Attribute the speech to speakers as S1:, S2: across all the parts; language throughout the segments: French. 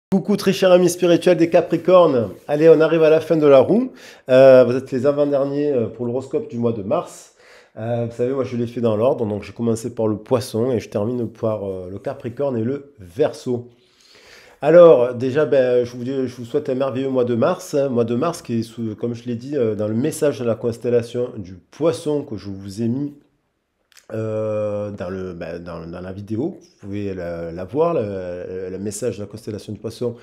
S1: Coucou très chers amis spirituels des Capricornes. Allez, on arrive à la fin de la roue. Vous êtes les avant-derniers pour l'horoscope du mois de mars. Vous savez, moi je l'ai fait dans l'ordre, donc j'ai commencé par le Poisson et je termine par le Capricorne et le Verseau. Alors déjà, je vous souhaite un merveilleux mois de mars. Mois de mars qui est, comme je l'ai dit, dans le message de la constellation du Poisson que je vous ai mis dans la vidéo. Vous pouvez la voir, le message de la constellation du Poisson,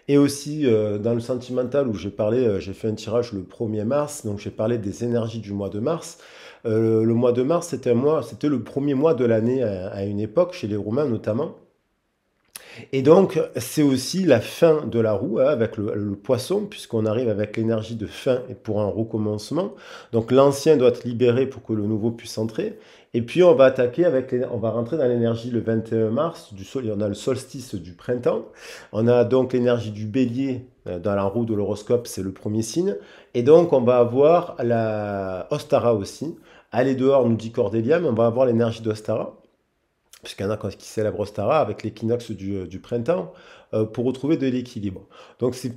S1: et aussi dans le sentimental où j'ai parlé, j'ai fait un tirage le 1er mars, donc j'ai parlé des énergies du mois de mars. Le mois de mars, c'était le premier mois de l'année à une époque, chez les Romains notamment. Et donc, c'est aussi la fin de la roue hein, avec le Poisson, puisqu'on arrive avec l'énergie de fin et pour un recommencement. Donc, l'ancien doit être libéré pour que le nouveau puisse entrer. Et puis, on va attaquer on va rentrer dans l'énergie le 21 mars du sol. On a le solstice du printemps. On a donc l'énergie du Bélier dans la roue de l'horoscope, c'est le premier signe. Et donc, on va avoir la Ostara aussi. Allez dehors, nous dit Cordélia, mais on va avoir l'énergie d'Ostara puisqu'il y en a qui célèbrent Ostara avec l'équinoxe du printemps, pour retrouver de l'équilibre. Donc c'est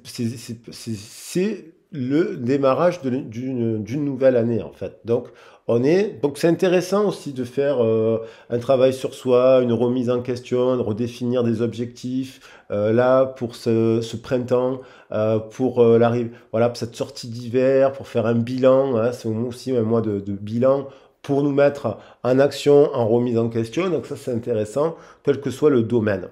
S1: le démarrage d'une nouvelle année en fait. Donc c'est intéressant aussi de faire un travail sur soi, une remise en question, de redéfinir des objectifs. Là pour ce printemps, pour voilà, pour cette sortie d'hiver, pour faire un bilan. Hein, c'est aussi un mois de bilan pour nous mettre en action, en remise en question. Donc ça, c'est intéressant, quel que soit le domaine.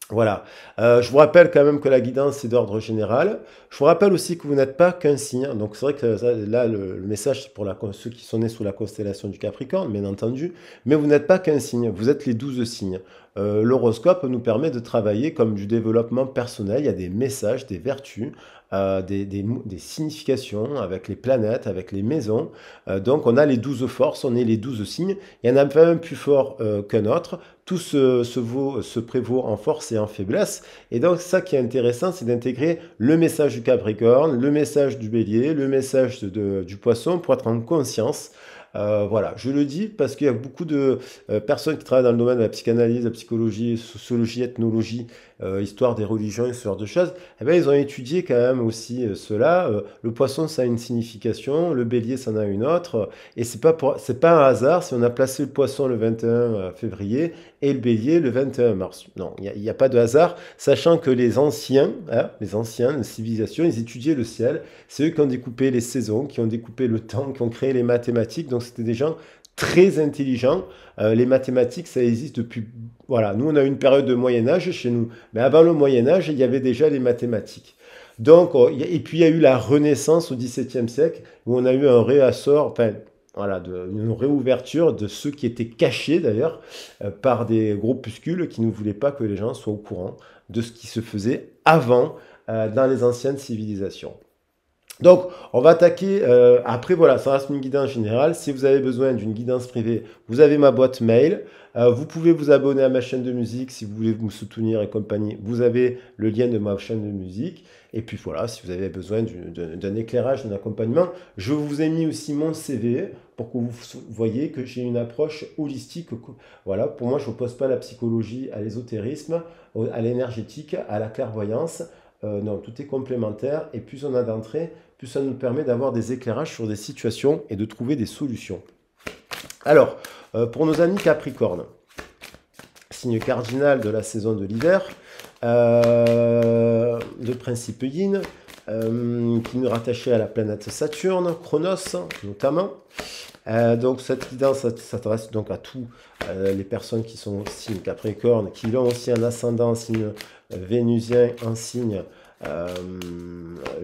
S1: Voilà. Je vous rappelle quand même que la guidance, c'est d'ordre général. Je vous rappelle aussi que vous n'êtes pas qu'un signe. Donc c'est vrai que là, le message, c'est pour ceux qui sont nés sous la constellation du Capricorne, bien entendu. Mais vous n'êtes pas qu'un signe. Vous êtes les 12 signes. L'horoscope nous permet de travailler comme du développement personnel. Il y a des messages, des vertus, des significations avec les planètes, avec les maisons. Donc on a les 12 forces, on est les 12 signes. Il y en a pas un plus fort qu'un autre. Tout se prévaut en force et en faiblesse. Et donc, ça qui est intéressant, c'est d'intégrer le message du Capricorne, le message du Bélier, le message du Poisson pour être en conscience. Voilà, je le dis parce qu'il y a beaucoup de personnes qui travaillent dans le domaine de la psychanalyse, la psychologie, sociologie, ethnologie, histoire des religions et ce genre de choses. Eh bien, ils ont étudié quand même aussi cela. Le Poisson, ça a une signification, le Bélier, ça en a une autre. Et c'est pas un hasard si on a placé le Poisson le 21 février et le Bélier le 21 mars. Non, il n'y a pas de hasard, sachant que les anciens, les civilisations, ils étudiaient le ciel. C'est eux qui ont découpé les saisons, qui ont découpé le temps, qui ont créé les mathématiques. Donc c'était des gens très intelligents. Les mathématiques, ça existe depuis... Voilà, nous on a une période de Moyen-Âge chez nous. Mais avant le Moyen-Âge, il y avait déjà les mathématiques. Donc, et puis il y a eu la Renaissance au XVIIe siècle, où on a eu un réassort, enfin, voilà, une réouverture de ceux qui étaient cachés d'ailleurs par des groupuscules qui ne voulaient pas que les gens soient au courant de ce qui se faisait avant dans les anciennes civilisations. Donc, on va attaquer, après voilà, ça reste une guidance générale. Si vous avez besoin d'une guidance privée, vous avez ma boîte mail. Vous pouvez vous abonner à ma chaîne de musique si vous voulez me soutenir et compagnie. Vous avez le lien de ma chaîne de musique. Et puis voilà, si vous avez besoin d'un éclairage, d'un accompagnement, je vous ai mis aussi mon CV pour que vous voyez que j'ai une approche holistique. Voilà, pour moi, je ne pose pas la psychologie à l'ésotérisme, à l'énergétique, à la clairvoyance. Non, tout est complémentaire et plus on a d'entrée, plus ça nous permet d'avoir des éclairages sur des situations et de trouver des solutions. Alors, pour nos amis Capricorne, signe cardinal de la saison de l'hiver, de principe yin, qui nous rattachait à la planète Saturne, Chronos notamment. Donc cette guidance s'adresse donc à tous les personnes qui sont signe Capricorne, qui ont aussi un ascendant signe vénusien, un signe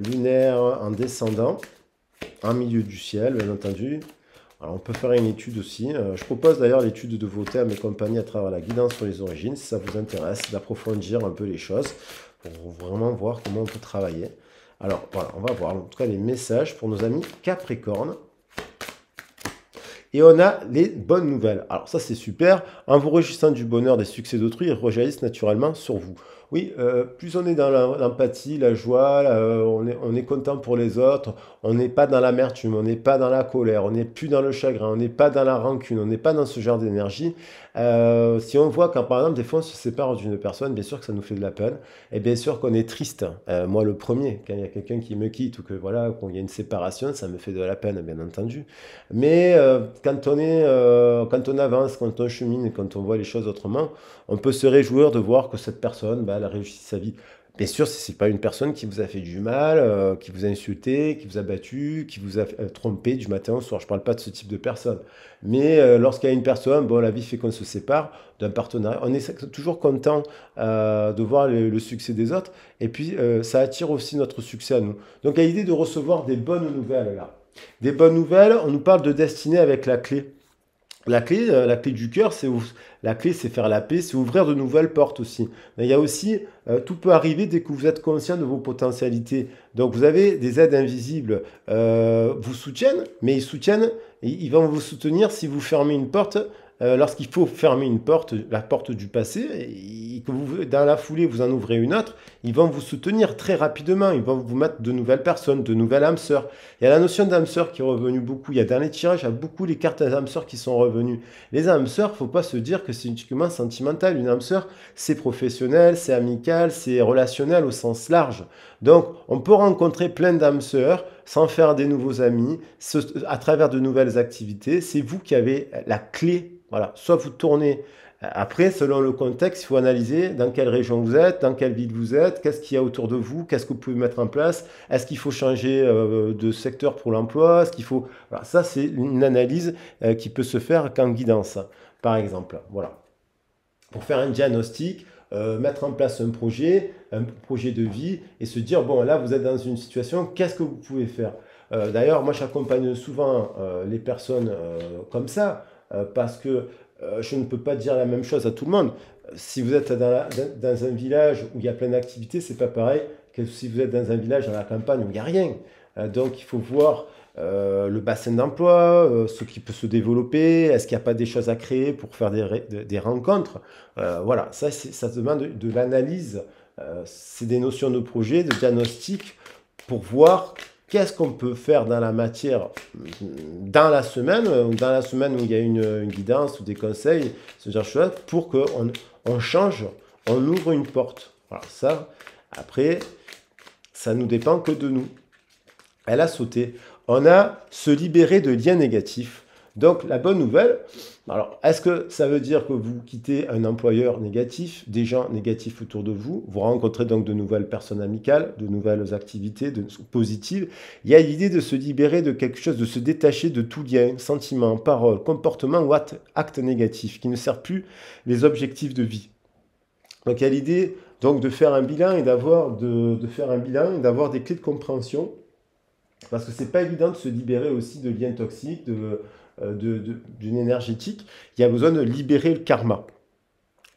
S1: lunaire en descendant, en milieu du ciel, bien entendu. Alors on peut faire une étude aussi. Je propose d'ailleurs l'étude de vos thèmes et compagnie à travers la guidance sur les origines, si ça vous intéresse, d'approfondir un peu les choses, pour vraiment voir comment on peut travailler. Alors voilà, on va voir en tout cas les messages pour nos amis Capricorne. Et on a les bonnes nouvelles. Alors ça c'est super. En vous réjouissant du bonheur des succès d'autrui, ils rejaillissent naturellement sur vous. Oui, plus on est dans l'empathie, la joie, on est content pour les autres, on n'est pas dans l'amertume, on n'est pas dans la colère, on n'est plus dans le chagrin, on n'est pas dans la rancune, on n'est pas dans ce genre d'énergie. Si on voit quand par exemple des fois on se sépare d'une personne, bien sûr que ça nous fait de la peine, et bien sûr qu'on est triste. Moi le premier, quand il y a quelqu'un qui me quitte ou que voilà, quand il y a une séparation, ça me fait de la peine, bien entendu. Mais quand on avance, quand on chemine et quand on voit les choses autrement, on peut se réjouir de voir que cette personne, bah, elle a réussi sa vie. Bien sûr, si c'est pas une personne qui vous a fait du mal, qui vous a insulté, qui vous a battu, qui vous a trompé du matin au soir. Je parle pas de ce type de personne. Mais lorsqu'il y a une personne, bon, la vie fait qu'on se sépare d'un partenariat. On est toujours content de voir le succès des autres. Et puis, ça attire aussi notre succès à nous. Donc, il y a l'idée de recevoir des bonnes nouvelles là. Des bonnes nouvelles, on nous parle de destinée avec la clé. La clé du cœur, la clé, c'est faire la paix, c'est ouvrir de nouvelles portes aussi. Mais il y a aussi, tout peut arriver dès que vous êtes conscient de vos potentialités. Donc vous avez des aides invisibles, vous soutiennent, mais ils vont vous soutenir si vous fermez une porte. Lorsqu'il faut fermer une porte, la porte du passé, et que vous, dans la foulée, vous en ouvrez une autre, ils vont vous soutenir très rapidement. Ils vont vous mettre de nouvelles personnes, de nouvelles âmes sœurs. Il y a la notion d'âme sœur qui est revenue beaucoup. Il y a dans les tirages, il y a beaucoup les cartes âmes sœurs qui sont revenues. Les âmes sœurs, faut pas se dire que c'est uniquement sentimental. Une âme sœur, c'est professionnel, c'est amical, c'est relationnel au sens large. Donc, on peut rencontrer plein d'âmes sœurs sans faire des nouveaux amis, à travers de nouvelles activités. C'est vous qui avez la clé. Voilà, soit vous tournez. Après, selon le contexte, il faut analyser dans quelle région vous êtes, dans quelle ville vous êtes, qu'est-ce qu'il y a autour de vous, qu'est-ce que vous pouvez mettre en place, est-ce qu'il faut changer de secteur pour l'emploi, est-ce qu'il faut... Voilà, ça, c'est une analyse qui peut se faire qu'en guidance, par exemple. Voilà. Pour faire un diagnostic, mettre en place un projet de vie et se dire, bon, là, vous êtes dans une situation, qu'est-ce que vous pouvez faire? D'ailleurs, moi, j'accompagne souvent les personnes comme ça, parce que je ne peux pas dire la même chose à tout le monde. Si vous êtes dans un village où il y a plein d'activités, c'est pas pareil que si vous êtes dans un village à la campagne où il n'y a rien. Donc il faut voir le bassin d'emploi, ce qui peut se développer, est-ce qu'il n'y a pas des choses à créer pour faire des rencontres. Voilà, ça demande de l'analyse. C'est des notions de projet, de diagnostic, pour voir qu'est-ce qu'on peut faire dans la matière dans la semaine où il y a une guidance ou des conseils, ce genre de choses, pour qu'on change, on ouvre une porte. Voilà, ça, après, ça ne nous dépend que de nous. Elle a sauté. On a se libéré de liens négatifs. Donc, la bonne nouvelle, alors, est-ce que ça veut dire que vous quittez un employeur négatif, des gens négatifs autour de vous, vous rencontrez donc de nouvelles personnes amicales, de nouvelles activités positives. Il y a l'idée de se libérer de quelque chose, de se détacher de tout lien, sentiment, parole, comportement ou acte négatif qui ne sert plus les objectifs de vie. Donc, il y a l'idée donc de faire un bilan et d'avoir des clés de compréhension. Parce que c'est pas évident de se libérer aussi de liens toxiques, d'une énergétique. Il y a besoin de libérer le karma.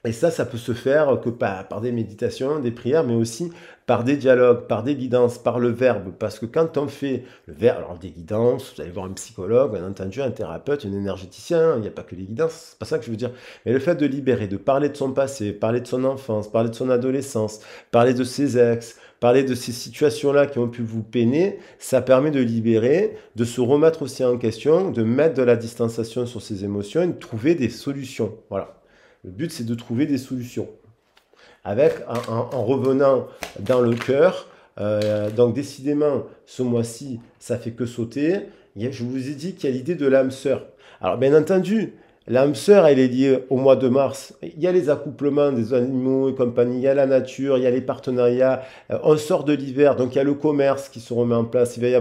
S1: Et ça peut se faire que par des méditations, des prières, mais aussi par des dialogues, par des guidances, par le verbe. Parce que quand on fait le verbe, alors des guidances, vous allez voir un psychologue, bien entendu, un thérapeute, un énergéticien, il n'y a pas que les guidances, c'est pas ça que je veux dire. Mais le fait de libérer, de parler de son passé, parler de son enfance, parler de son adolescence, parler de ses ex, parler de ces situations-là qui ont pu vous peiner, ça permet de libérer, de se remettre aussi en question, de mettre de la distanciation sur ses émotions et de trouver des solutions. Voilà. Le but, c'est de trouver des solutions. En revenant dans le cœur, donc décidément, ce mois-ci, ça fait que sauter. Je vous ai dit qu'il y a l'idée de l'âme sœur. Alors, bien entendu, l'âme sœur, elle est liée au mois de mars. Il y a les accouplements des animaux et compagnie, il y a la nature, il y a les partenariats. On sort de l'hiver, donc il y a le commerce qui se remet en place. Il va y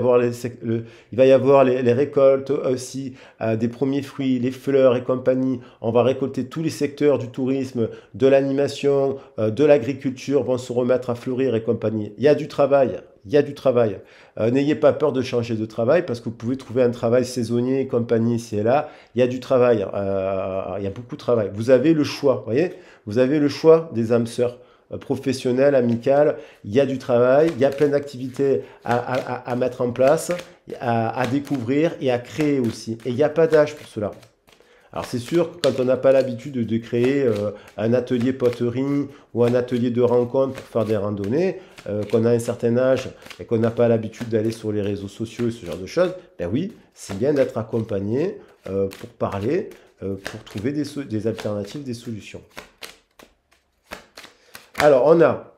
S1: avoir les récoltes aussi, des premiers fruits, les fleurs et compagnie. On va récolter tous les secteurs du tourisme, de l'animation, de l'agriculture vont se remettre à fleurir et compagnie. Il y a du travail. Il y a du travail. N'ayez pas peur de changer de travail parce que vous pouvez trouver un travail saisonnier et compagnie ici et là. Il y a du travail. Il y a beaucoup de travail. Vous avez le choix. Voyez, vous avez le choix des âmes sœurs professionnelles, amicales. Il y a du travail. Il y a plein d'activités à mettre en place, à découvrir et à créer aussi. Et il n'y a pas d'âge pour cela. Alors c'est sûr que quand on n'a pas l'habitude de créer un atelier poterie ou un atelier de rencontre pour faire des randonnées, qu'on a un certain âge et qu'on n'a pas l'habitude d'aller sur les réseaux sociaux et ce genre de choses, ben oui, c'est bien d'être accompagné pour parler, pour trouver des alternatives, des solutions. Alors on a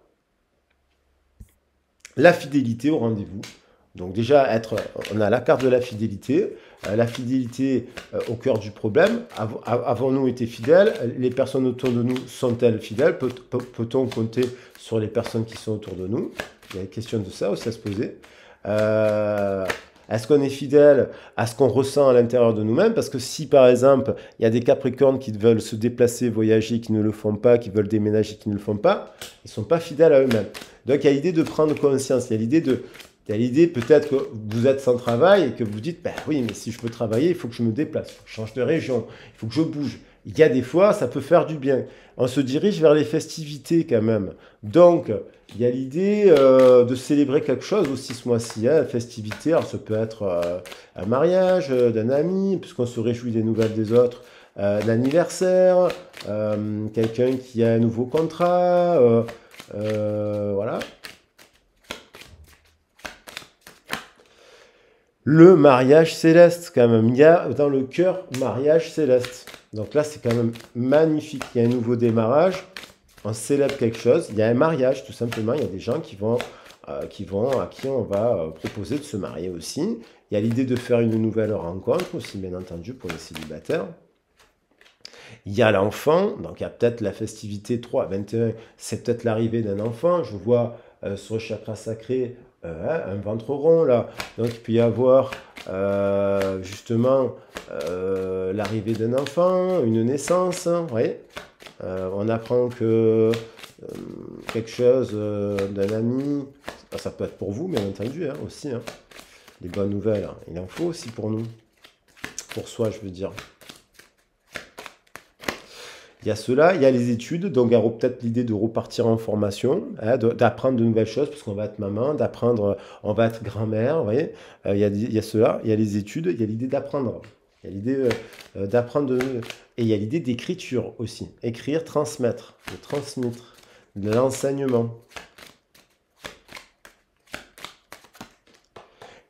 S1: la fidélité au rendez-vous. Donc déjà, on a la carte de la fidélité au cœur du problème. Avons-nous été fidèles? Les personnes autour de nous sont-elles fidèles? Peut-on compter sur les personnes qui sont autour de nous? Il y a une question de ça aussi à se poser. Est-ce qu'on est fidèle à ce qu'on ressent à l'intérieur de nous-mêmes? Parce que si, par exemple, il y a des Capricornes qui veulent se déplacer, voyager, qui ne le font pas, qui veulent déménager, qui ne le font pas, ils ne sont pas fidèles à eux-mêmes. Donc, il y a l'idée de prendre conscience. Il y a l'idée peut-être que vous êtes sans travail et que vous dites, ben oui, mais si je veux travailler, il faut que je me déplace, il faut que je change de région, il faut que je bouge. Il y a des fois, ça peut faire du bien. On se dirige vers les festivités quand même. Donc, il y a l'idée de célébrer quelque chose aussi ce mois-ci. Hein, festivité, alors ça peut être un mariage d'un ami, puisqu'on se réjouit des nouvelles des autres, l'anniversaire, quelqu'un qui a un nouveau contrat, voilà. Le mariage céleste, quand même. Il y a dans le cœur mariage céleste. Donc là, c'est quand même magnifique. Il y a un nouveau démarrage. On célèbre quelque chose. Il y a un mariage, tout simplement. Il y a des gens à qui on va proposer de se marier aussi. Il y a l'idée de faire une nouvelle rencontre aussi, bien entendu, pour les célibataires. Il y a l'enfant. Donc il y a peut-être la festivité 3-21. C'est peut-être l'arrivée d'un enfant. Je vois sur le chakra sacré un ventre rond là. Donc il peut y avoir justement l'arrivée d'un enfant, une naissance. Oui. On apprend que quelque chose d'un ami, ça peut être pour vous bien entendu hein, aussi. Hein. Des bonnes nouvelles, hein. Il en faut aussi pour nous. Pour soi je veux dire. Il y a cela, il y a les études, donc il y aura peut-être l'idée de repartir en formation, hein, d'apprendre de nouvelles choses, parce qu'on va être maman, on va être grand-mère, vous voyez. Il y a cela, il y a les études, il y a l'idée d'apprendre. Il y a l'idée d'apprendre, et il y a l'idée d'écriture aussi. Écrire, transmettre, de transmettre, de l'enseignement.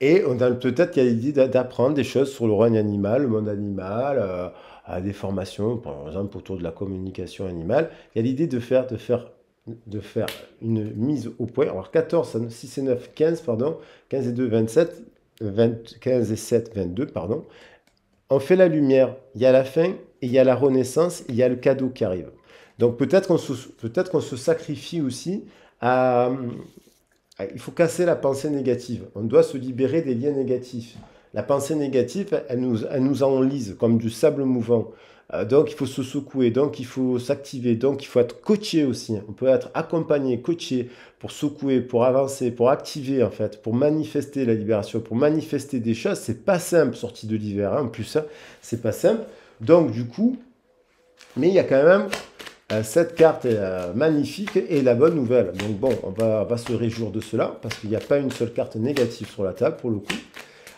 S1: Et peut-être qu'il y a l'idée d'apprendre des choses sur le règne animal, le monde animal, à des formations, par exemple autour de la communication animale. Il y a l'idée de faire une mise au point. Alors 14, 6 et 9, 15, pardon. 15 et 2, 27. 15 et 7, 22, pardon. On fait la lumière. Il y a la fin, et il y a la renaissance, et il y a le cadeau qui arrive. Donc peut-être qu'on se sacrifie aussi à... Il faut casser la pensée négative. On doit se libérer des liens négatifs. La pensée négative, elle nous enlise comme du sable mouvant. Donc, il faut se secouer, donc il faut s'activer, donc il faut être coaché aussi. On peut être accompagné, coaché pour secouer, pour avancer, pour activer en fait, pour manifester la libération, pour manifester des choses. C'est pas simple, sortie de l'hiver. Hein. En plus, ça, c'est pas simple. Donc, du coup, mais il y a quand même cette carte magnifique et la bonne nouvelle. Donc, bon, on va se réjouir de cela parce qu'il n'y a pas une seule carte négative sur la table pour le coup.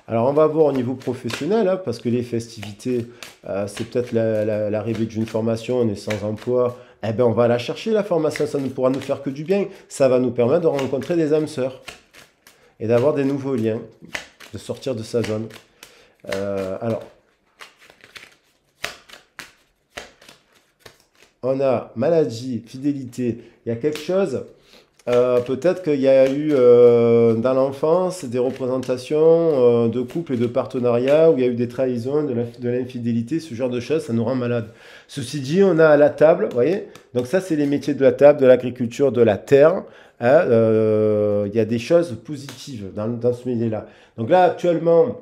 S1: Alors, on va voir au niveau professionnel, hein, parce que les festivités, c'est peut-être l'arrivée d'une formation, on est sans emploi. Eh bien, on va la chercher, la formation, ça ne pourra nous faire que du bien. Ça va nous permettre de rencontrer des âmes sœurs et d'avoir des nouveaux liens, de sortir de sa zone. Alors, on a maladie, fidélité. Il y a quelque chose... peut-être qu'il y a eu dans l'enfance des représentations de couple et de partenariat où il y a eu des trahisons, de l'infidélité, ce genre de choses, ça nous rend malade. Ceci dit, on a à la table, vous voyez, donc ça c'est les métiers de la table, de l'agriculture, de la terre. Hein, il y a des choses positives dans ce milieu-là. Donc là actuellement,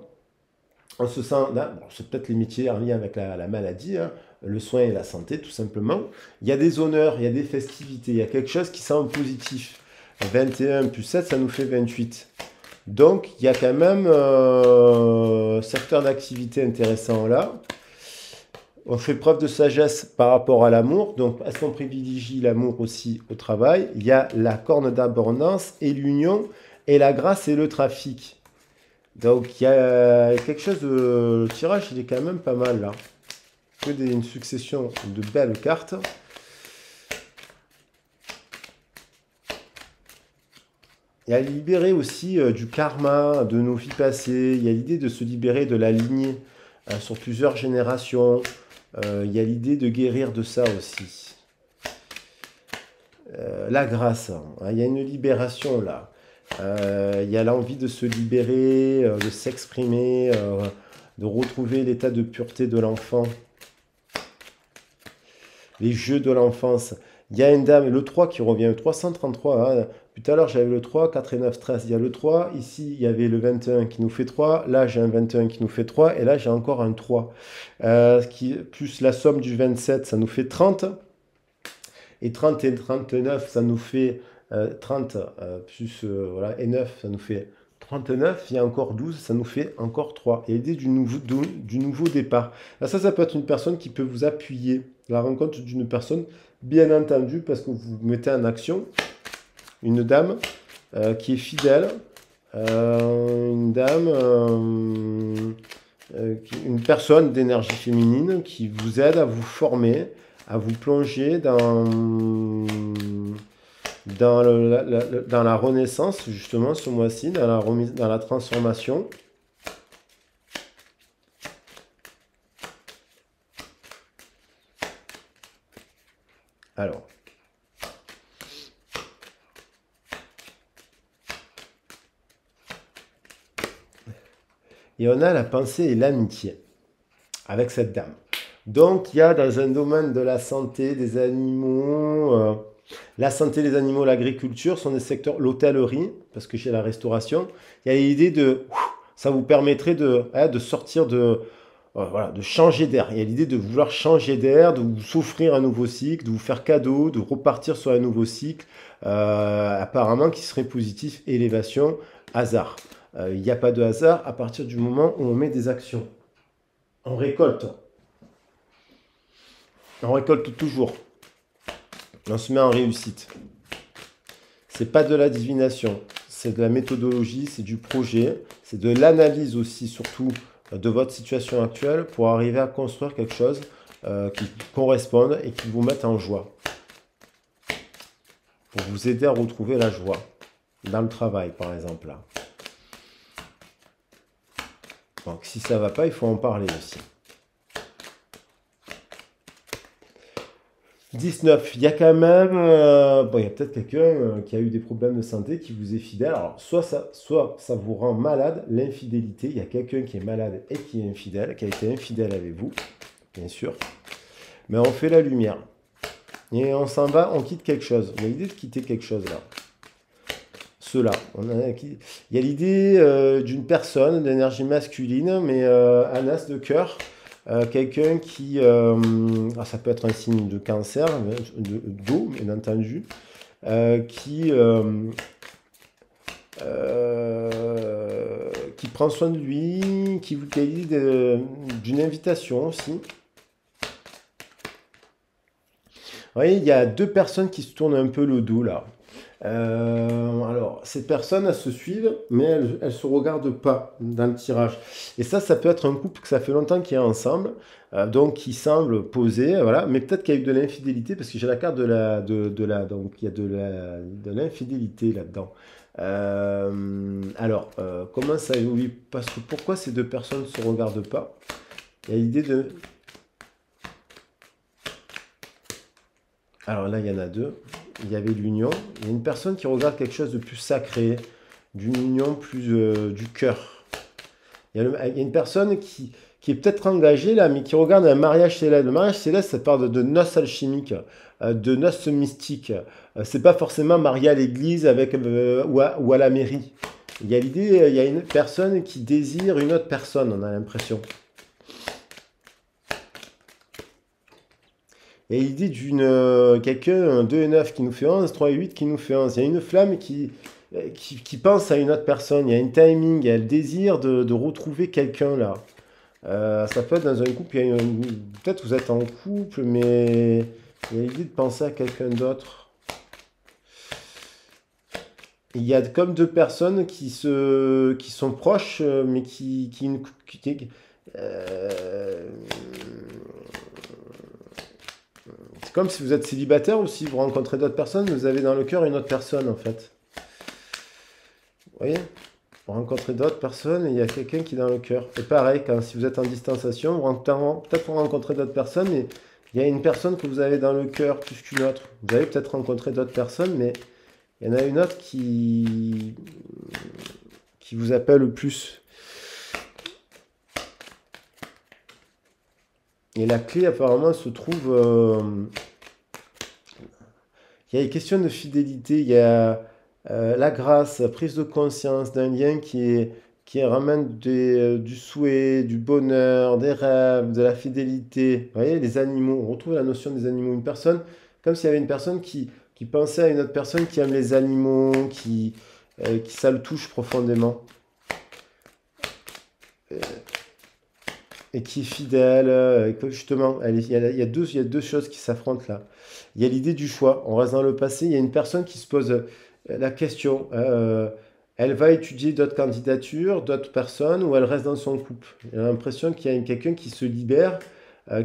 S1: on se sent, bon, c'est peut-être les métiers en lien avec la maladie, hein, le soin et la santé, tout simplement. Il y a des honneurs, il y a des festivités, il y a quelque chose qui semble positif. 21 plus 7, ça nous fait 28. Donc, il y a quand même un secteur d'activité intéressant là. On fait preuve de sagesse par rapport à l'amour. Donc, est-ce qu'on privilégie l'amour aussi au travail? Il y a la corne d'abondance et l'union et la grâce et le trafic. Donc, il y a quelque chose de... Le tirage, il est quand même pas mal là. une succession de belles cartes. Il y a libérer aussi du karma de nos vies passées. Il y a l'idée de se libérer de la lignée sur plusieurs générations. Il y a l'idée de guérir de ça aussi. La grâce, hein. Il y a une libération là. Il y a l'envie de se libérer, de s'exprimer, de retrouver l'état de pureté de l'enfant. Les jeux de l'enfance. Il y a une dame, le 3 qui revient, le 333. Hein. Tout à l'heure, j'avais le 3, 4 et 9, 13. Il y a le 3. Ici, il y avait le 21 qui nous fait 3. Là, j'ai un 21 qui nous fait 3. Et là, j'ai encore un 3. Plus la somme du 27, ça nous fait 30. Et 30 et 39, ça nous fait 30 plus voilà, et 9, ça nous fait 39. Il y a encore 12, ça nous fait encore 3. Et l'idée du nouveau départ. Là, ça peut être une personne qui peut vous appuyer. La rencontre d'une personne, bien entendu, parce que vous mettez en action une dame qui est fidèle, une dame, une personne d'énergie féminine qui vous aide à vous former, à vous plonger dans la renaissance, justement, ce mois-ci, dans la transformation. Alors. Et on a la pensée et l'amitié avec cette dame. Donc, il y a dans un domaine de la santé des animaux, la santé des animaux, l'agriculture sont des secteurs, l'hôtellerie, parce que j'ai la restauration, il y a l'idée de, ça vous permettrait de sortir voilà, de changer d'air. Il y a l'idée de vouloir changer d'air, de vous s'offrir un nouveau cycle, de vous faire cadeau, de repartir sur un nouveau cycle, apparemment qui serait positif, élévation, hasard. Il n'y a pas de hasard à partir du moment où on met des actions. On récolte. On récolte toujours. On se met en réussite. C'est pas de la divination, c'est de la méthodologie, c'est du projet, c'est de l'analyse aussi, surtout de votre situation actuelle pour arriver à construire quelque chose qui corresponde et qui vous mette en joie. Pour vous aider à retrouver la joie dans le travail, par exemple. Là. Donc, si ça ne va pas, il faut en parler aussi. 19, il y a quand même, bon, il y a peut-être quelqu'un qui a eu des problèmes de santé, qui vous est fidèle. Alors, soit ça vous rend malade, l'infidélité. Il y a quelqu'un qui est malade et qui est infidèle, qui a été infidèle avec vous, bien sûr. Mais on fait la lumière. Et on s'en va, on quitte quelque chose. Il y a l'idée de quitter quelque chose là. Cela. Il y a l'idée d'une personne d'énergie masculine, mais un as de cœur. Quelqu'un qui, ça peut être un signe de cancer, d'eau, bien entendu, qui prend soin de lui, qui vous qualifie d'une invitation aussi. Vous voyez, il y a deux personnes qui se tournent un peu le dos là. Alors, ces personnes, elles se suivent, mais elles ne se regardent pas dans le tirage. Et ça peut être un couple que ça fait longtemps qu'il est ensemble, donc qui semble posé, voilà. Mais peut-être qu'il y a eu de l'infidélité, parce que j'ai la carte donc il y a de l'infidélité là-dedans. Alors, comment ça évolue? Parce que pourquoi ces deux personnes ne se regardent pas? Il y a l'idée de... Alors là, il y en a deux. Il y avait l'union. Il y a une personne qui regarde quelque chose de plus sacré, d'une union plus du cœur. Il y a une personne qui est peut-être engagée là, mais qui regarde un mariage céleste. Le mariage céleste, ça parle de noces alchimiques, de noces mystiques. C'est pas forcément marié à l'église avec ou à la mairie. Il y a l'idée, il y a une personne qui désire une autre personne, on a l'impression. Et l'idée d'une quelqu'un, 2 et 9 qui nous fait 11, 3 et 8 qui nous fait 11. Il y a une flamme qui pense à une autre personne. Il y a un timing, il y a le désir de retrouver quelqu'un là. Ça peut être dans un couple, peut-être vous êtes en couple, mais il y a l'idée de penser à quelqu'un d'autre. Il y a comme deux personnes qui sont proches, mais C'est comme si vous êtes célibataire ou si vous rencontrez d'autres personnes, vous avez dans le cœur une autre personne en fait. Vous voyez? Vous rencontrez d'autres personnes et il y a quelqu'un qui est dans le cœur. Et pareil, quand si vous êtes en distanciation, peut-être vous rencontrez d'autres personnes, mais il y a une personne que vous avez dans le cœur plus qu'une autre. Vous avez peut-être rencontré d'autres personnes, mais il y en a une autre qui vous appelle le plus. Et la clé, apparemment, se trouve... il y a une question de fidélité, il y a la grâce, la prise de conscience d'un lien qui ramène du souhait, du bonheur, des rêves, de la fidélité. Vous voyez, les animaux, on retrouve la notion des animaux. Une personne, comme s'il y avait une personne qui pensait à une autre personne qui aime les animaux, qui ça le touche profondément. Et qui est fidèle, et que justement, il y a deux choses qui s'affrontent là. Il y a l'idée du choix, on reste dans le passé, il y a une personne qui se pose la question, elle va étudier d'autres candidatures, d'autres personnes, ou elle reste dans son couple. J'ai l'impression qu'il y a quelqu'un qui se libère,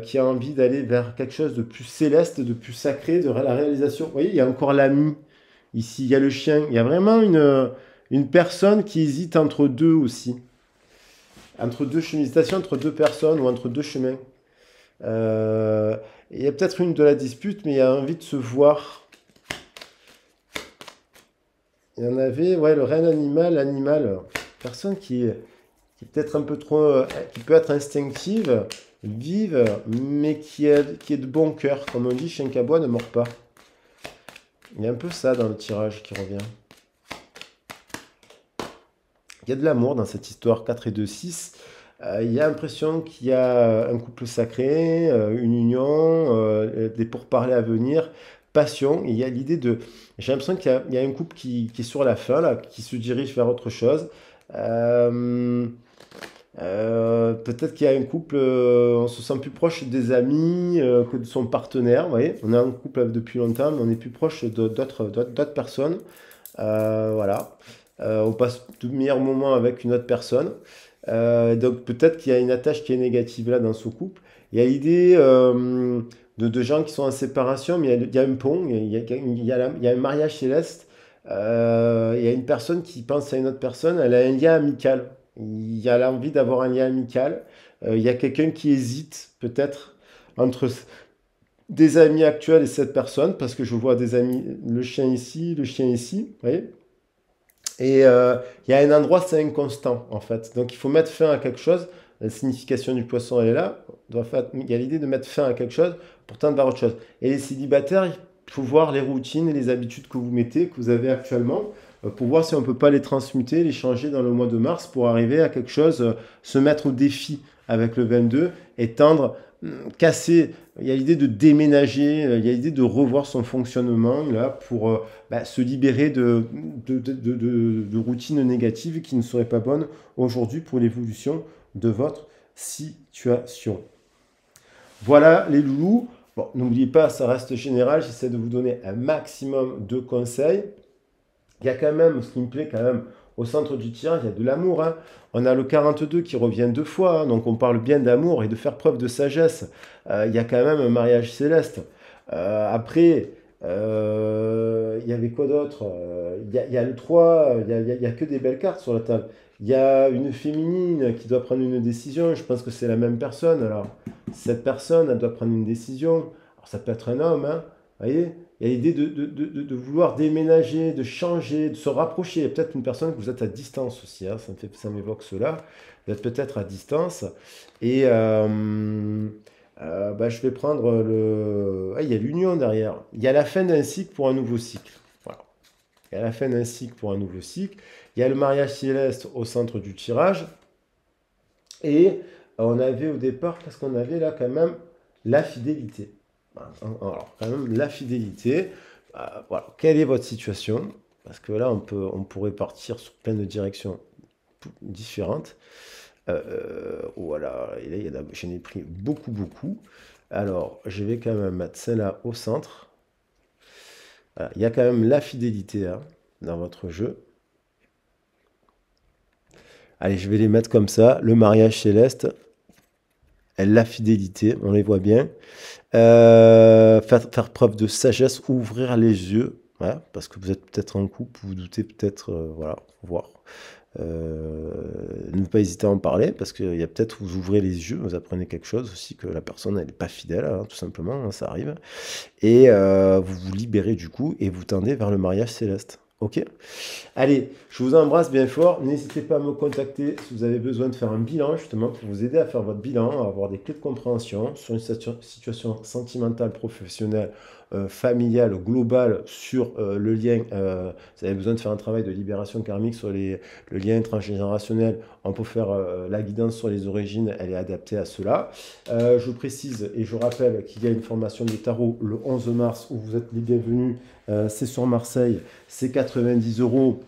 S1: qui a envie d'aller vers quelque chose de plus céleste, de plus sacré, de la réalisation. Vous voyez, il y a encore l'ami, ici, il y a le chien, il y a vraiment une personne qui hésite entre deux aussi. Entre deux chemins, hésitation entre deux personnes ou entre deux chemins. Il y a peut-être une de la dispute, mais il y a envie de se voir. Il y en avait, ouais, le règne animal. Personne qui est peut-être un peu trop, qui peut être instinctive, vive, mais qui est de bon cœur. Comme on dit, chien qui aboie ne mord pas. Il y a un peu ça dans le tirage qui revient. Il y a de l'amour dans cette histoire 4 et 2, 6. Il y a l'impression qu'il y a un couple sacré, une union, des pourparlers à venir, passion. Il y a l'idée de... J'ai l'impression qu'il y a un couple qui est sur la fin, là, qui se dirige vers autre chose. Peut-être qu'il y a un couple, on se sent plus proche des amis que de son partenaire. Vous voyez, on a un couple depuis longtemps, mais on est plus proche d'autres personnes. Voilà. On passe de meilleurs moments avec une autre personne. Donc peut-être qu'il y a une attache qui est négative là dans ce couple. Il y a l'idée de gens qui sont en séparation, mais il y a un pont, il y a un mariage céleste. Il y a une personne qui pense à une autre personne, elle a un lien amical. Il y a l'envie d'avoir un lien amical. Il y a quelqu'un qui hésite peut-être entre des amis actuels et cette personne, parce que je vois des amis, le chien ici, vous voyez. Et il y a un endroit, c'est inconstant, en fait. Donc, il faut mettre fin à quelque chose. La signification du poisson, elle est là. Il y a l'idée de mettre fin à quelque chose pour tendre vers autre chose. Et les célibataires, il faut voir les routines et les habitudes que vous mettez, que vous avez actuellement, pour voir si on ne peut pas les transmuter, les changer dans le mois de mars pour arriver à quelque chose, se mettre au défi avec le 22 et tendre, casser. Il y a l'idée de déménager, il y a l'idée de revoir son fonctionnement là, pour se libérer de routines négatives qui ne seraient pas bonnes aujourd'hui pour l'évolution de votre situation. Voilà les loulous. Bon, n'oubliez pas, ça reste général, j'essaie de vous donner un maximum de conseils. Il y a quand même, ce qui me plaît quand même, au centre du tirage, il y a de l'amour. Hein. On a le 42 qui revient 2 fois, hein, donc on parle bien d'amour et de faire preuve de sagesse. Il y a quand même un mariage céleste. Après, il y avait quoi d'autre? Il y a le 3, il y a que des belles cartes sur la table. Il y a une féminine qui doit prendre une décision, je pense que c'est la même personne. Alors, cette personne, elle doit prendre une décision. Alors, ça peut être un homme, hein, vous voyez? Il y a l'idée de vouloir déménager, de changer, de se rapprocher. Il y a peut-être une personne que vous êtes à distance aussi, hein, ça m'évoque cela. Vous êtes peut-être à distance. Et je vais prendre le... Ah, il y a l'union derrière. Il y a la fin d'un cycle pour un nouveau cycle. Voilà. Il y a la fin d'un cycle pour un nouveau cycle. Il y a le mariage céleste au centre du tirage. Et on avait au départ, qu'est-ce qu'on avait là quand même? La fidélité. Alors, quand même, la fidélité. Voilà. Quelle est votre situation? Parce que là, on pourrait partir sur plein de directions différentes. Voilà. Et là, j'en ai pris beaucoup. Alors, je vais quand même mettre celle-là au centre. Voilà. Il y a quand même la fidélité hein, dans votre jeu. Allez, je vais les mettre comme ça. Le mariage céleste. la fidélité, on les voit bien. Faire preuve de sagesse, ouvrir les yeux, ouais, parce que vous êtes peut-être en couple, vous doutez peut-être, voilà, faut voir. Ne pas hésiter à en parler, parce qu'il y a peut-être, vous ouvrez les yeux, vous apprenez quelque chose aussi, que la personne, elle n'est pas fidèle, hein, tout simplement, hein, ça arrive. Et vous vous libérez du coup, et vous tendez vers le mariage céleste. Ok? Allez, je vous embrasse bien fort. N'hésitez pas à me contacter si vous avez besoin de faire un bilan, justement, pour vous aider à faire votre bilan, à avoir des clés de compréhension sur une situation sentimentale, professionnelle, familiale, globale, sur le lien. Vous avez besoin de faire un travail de libération karmique sur le lien transgénérationnel. On peut faire la guidance sur les origines, elle est adaptée à cela. Je précise et je rappelle qu'il y a une formation de tarot le 11 mars où vous êtes les bienvenus. C'est sur Marseille, c'est 90 euros.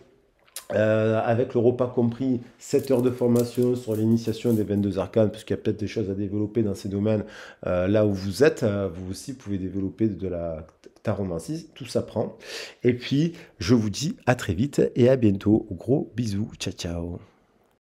S1: Avec le repas compris, 7 heures de formation sur l'initiation des 22 arcanes, puisqu'il y a peut-être des choses à développer dans ces domaines. Là où vous êtes, vous aussi pouvez développer de la taromancie, tout s'apprend. Et puis, je vous dis à très vite et à bientôt. Gros bisous, ciao ciao.